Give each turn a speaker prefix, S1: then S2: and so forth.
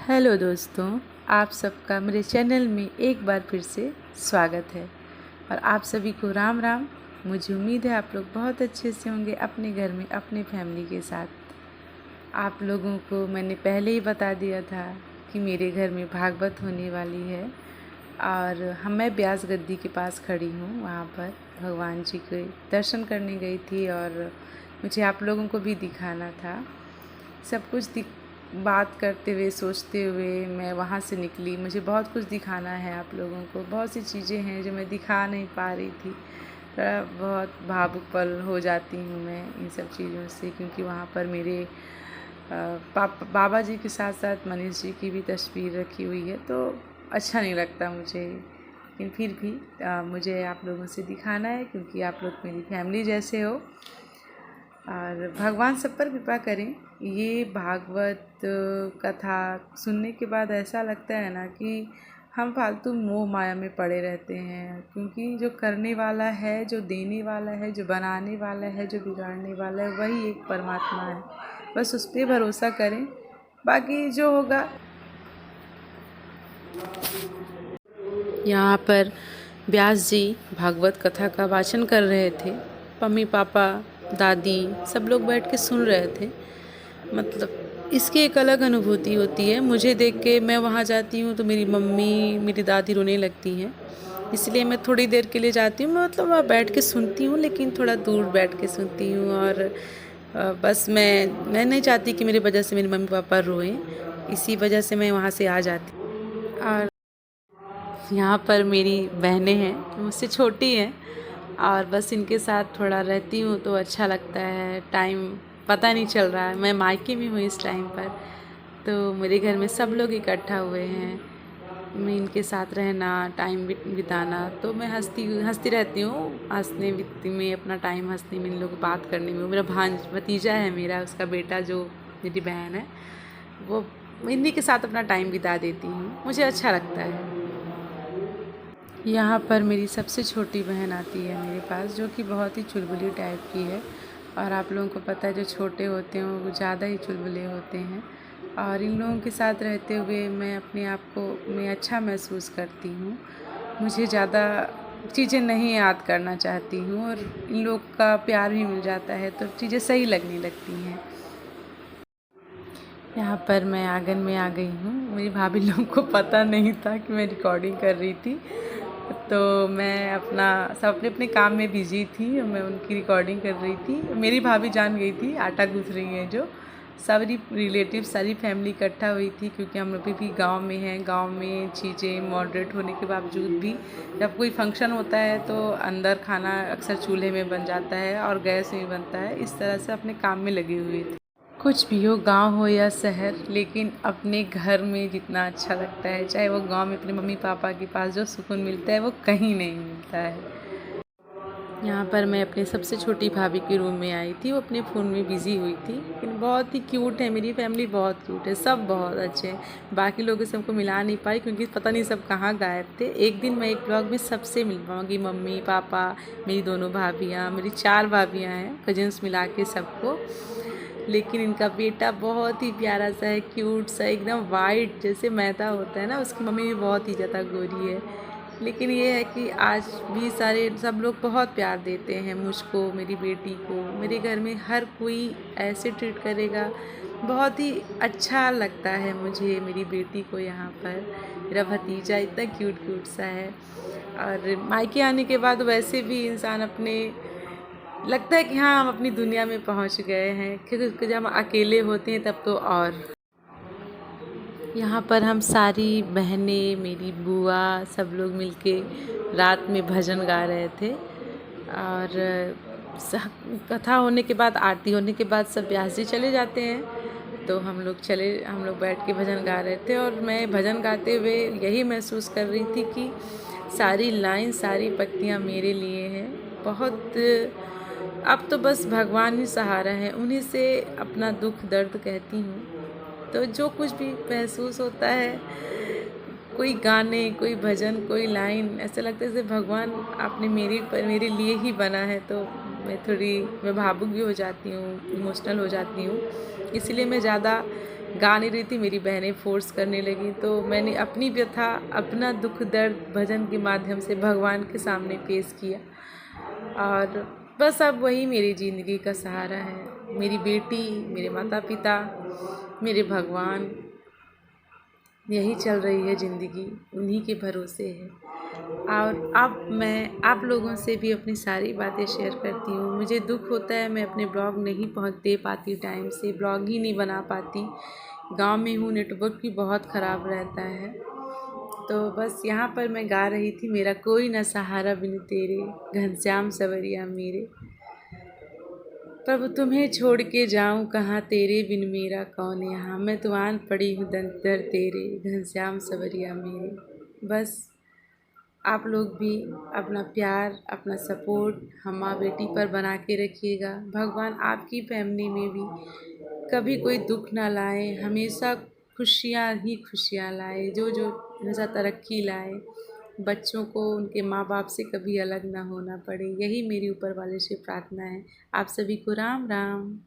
S1: Hello दोस्तों, आप सबका मेरे चैनल में एक बार फिर से स्वागत है। और आप सभी को राम राम। मुझे उम्मीद है आप लोग बहुत अच्छे से होंगे अपने घर में अपने फैमिली के साथ। आप लोगों को मैंने पहले ही बता दिया था कि मेरे घर में भागवत होने वाली है और मैं ब्यास गद्दी के पास खड़ी हूँ। वहाँ पर भगवान जी के दर्शन करने गई थी और मुझे आप लोगों को भी दिखाना था। सब कुछ बात करते हुए सोचते हुए मैं वहाँ से निकली। मुझे बहुत कुछ दिखाना है आप लोगों को, बहुत सी चीज़ें हैं जो मैं दिखा नहीं पा रही थी। थोड़ा बहुत भावुक पल हो जाती हूँ मैं इन सब चीज़ों से, क्योंकि वहाँ पर मेरे बाबा जी के साथ साथ मनीष जी की भी तस्वीर रखी हुई है, तो अच्छा नहीं लगता मुझे। लेकिन फिर भी मुझे आप लोगों से दिखाना है, क्योंकि आप लोग मेरी फैमिली जैसे हो और भगवान सब पर कृपा करें। ये भागवत कथा सुनने के बाद ऐसा लगता है ना कि हम फालतू मोह माया में पड़े रहते हैं, क्योंकि जो करने वाला है, जो देने वाला है, जो बनाने वाला है, जो बिगाड़ने वाला है, वही एक परमात्मा है। बस उस पर भरोसा करें, बाकी जो होगा। यहाँ पर व्यास जी भागवत कथा का वाचन कर रहे थे। मम्मी पापा दादी सब लोग बैठ के सुन रहे थे। मतलब इसकी एक अलग अनुभूति होती है। मुझे देख के मैं वहाँ जाती हूँ तो मेरी मम्मी मेरी दादी रोने लगती हैं, इसलिए मैं थोड़ी देर के लिए जाती हूँ। मैं मतलब वहाँ बैठ के सुनती हूँ, लेकिन थोड़ा दूर बैठ के सुनती हूँ। और बस मैं नहीं चाहती कि मेरी वजह से मेरे मम्मी पापा रोएं, इसी वजह से मैं वहाँ से आ जाती हूँ। और यहाँ पर मेरी बहनें हैं जो मुझसे छोटी हैं, और बस इनके साथ थोड़ा रहती हूँ तो अच्छा लगता है। टाइम पता नहीं चल रहा है। मैं मायके में हूँ इस टाइम पर, तो मेरे घर में सब लोग इकट्ठा हुए हैं। मैं इनके साथ रहना, टाइम बिताना, तो मैं हंसती रहती हूँ। हंसने में अपना टाइम, हंसने में, इन लोग बात करने में। मेरा भतीजा है मेरा, उसका बेटा जो मेरी बहन है, वो इन्हीं के साथ अपना टाइम बिता देती हूँ। मुझे अच्छा लगता है। यहाँ पर मेरी सबसे छोटी बहन आती है मेरे पास, जो कि बहुत ही चुलबुली टाइप की है। और आप लोगों को पता है जो छोटे होते हैं वो ज़्यादा ही चुलबुले होते हैं। और इन लोगों के साथ रहते हुए मैं अपने आप को मैं अच्छा महसूस करती हूँ। मुझे ज़्यादा चीज़ें नहीं याद करना चाहती हूँ, और इन लोग का प्यार भी मिल जाता है तो चीज़ें सही लगने लगती हैं। यहाँ पर मैं आंगन में आ गई हूँ। मेरी भाभी लोगों को पता नहीं था कि मैं रिकॉर्डिंग कर रही थी, तो मैं सब अपने अपने काम में बिजी थी और मैं उनकी रिकॉर्डिंग कर रही थी। मेरी भाभी जान गई थी आटा गूँथ रही हैं, जो सारी रिलेटिव सारी फैमिली इकट्ठा हुई थी, क्योंकि हम लोग भी गांव में हैं। गांव में चीज़ें मॉडरेट होने के बावजूद भी जब कोई फंक्शन होता है तो अंदर खाना अक्सर चूल्हे में बन जाता है और गैस में बनता है। इस तरह से अपने काम में लगे हुए थे। कुछ भी हो, गांव हो या शहर, लेकिन अपने घर में जितना अच्छा लगता है, चाहे वो गांव में अपने मम्मी पापा के पास जो सुकून मिलता है वो कहीं नहीं मिलता है। यहाँ पर मैं अपने सबसे छोटी भाभी के रूम में आई थी। वो अपने फ़ोन में बिज़ी हुई थी, लेकिन बहुत ही क्यूट है। मेरी फैमिली बहुत क्यूट है, सब बहुत अच्छे हैं। बाकी लोगों से हमको मिला नहीं पाई, क्योंकि पता नहीं सब कहाँ गायब थे। एक दिन मैं एक ब्लॉग में सबसे मिल पाऊँगी, मम्मी पापा, मेरी दोनों भाभियाँ, मेरी 4 भाभियाँ हैं, कजिन्स मिला के सबको। लेकिन इनका बेटा बहुत ही प्यारा सा है, क्यूट सा, एकदम वाइट जैसे मैदा होता है ना। उसकी मम्मी भी बहुत ही ज़्यादा गोरी है। लेकिन ये है कि आज भी सब लोग बहुत प्यार देते हैं मुझको, मेरी बेटी को। मेरे घर में हर कोई ऐसे ट्रीट करेगा, बहुत ही अच्छा लगता है मुझे मेरी बेटी को यहाँ पर। मेरा भतीजा इतना क्यूट क्यूट सा है। और मायके आने के बाद वैसे भी इंसान अपने लगता है कि हाँ, हम अपनी दुनिया में पहुँच गए हैं, क्योंकि जब हम अकेले होते हैं तब तो। और यहाँ पर हम सारी बहनें, मेरी बुआ, सब लोग मिलके रात में भजन गा रहे थे। और कथा होने के बाद, आरती होने के बाद सब व्यास जी चले जाते हैं, तो हम लोग बैठ के भजन गा रहे थे। और मैं भजन गाते हुए यही महसूस कर रही थी कि सारी लाइन, सारी पक्तियाँ मेरे लिए हैं। बहुत अब तो बस भगवान ही सहारा है, उन्हीं से अपना दुख दर्द कहती हूँ। तो जो कुछ भी महसूस होता है, कोई गाने, कोई भजन, कोई लाइन, ऐसा लगता है जैसे भगवान आपने मेरे लिए ही बना है। तो मैं भावुक भी हो जाती हूँ, इमोशनल हो जाती हूँ। इसलिए मैं ज़्यादा गा नहीं रही थी, मेरी बहनें फ़ोर्स करने लगी, तो मैंने अपनी व्यथा, अपना दुख दर्द भजन के माध्यम से भगवान के सामने पेश किया। और बस अब वही मेरी ज़िंदगी का सहारा है, मेरी बेटी, मेरे माता पिता, मेरे भगवान, यही चल रही है ज़िंदगी, उन्हीं के भरोसे है। और अब मैं आप लोगों से भी अपनी सारी बातें शेयर करती हूँ। मुझे दुख होता है, मैं अपने ब्लॉग नहीं पहुँच दे पाती टाइम से, ब्लॉग ही नहीं बना पाती। गांव में हूँ, नेटवर्क भी बहुत ख़राब रहता है। तो बस यहाँ पर मैं गा रही थी, मेरा कोई न सहारा बिन तेरे, घनश्याम सवरिया मेरे। प्रभु तुम्हें छोड़ के जाऊँ कहाँ, तेरे बिन मेरा कौन यहाँ, मैं तो आन पड़ी हूँ दर तेरे, घनश्याम सवरिया मेरे। बस आप लोग भी अपना प्यार, अपना सपोर्ट हम माँ बेटी पर बना के रखिएगा। भगवान आपकी फैमिली में भी कभी कोई दुख ना लाए, हमेशा खुशियाँ ही खुशियाँ लाए, जो जो हमेशा तरक्की लाए। बच्चों को उनके माँ बाप से कभी अलग ना होना पड़े, यही मेरी ऊपर वाले से प्रार्थना है। आप सभी को राम राम।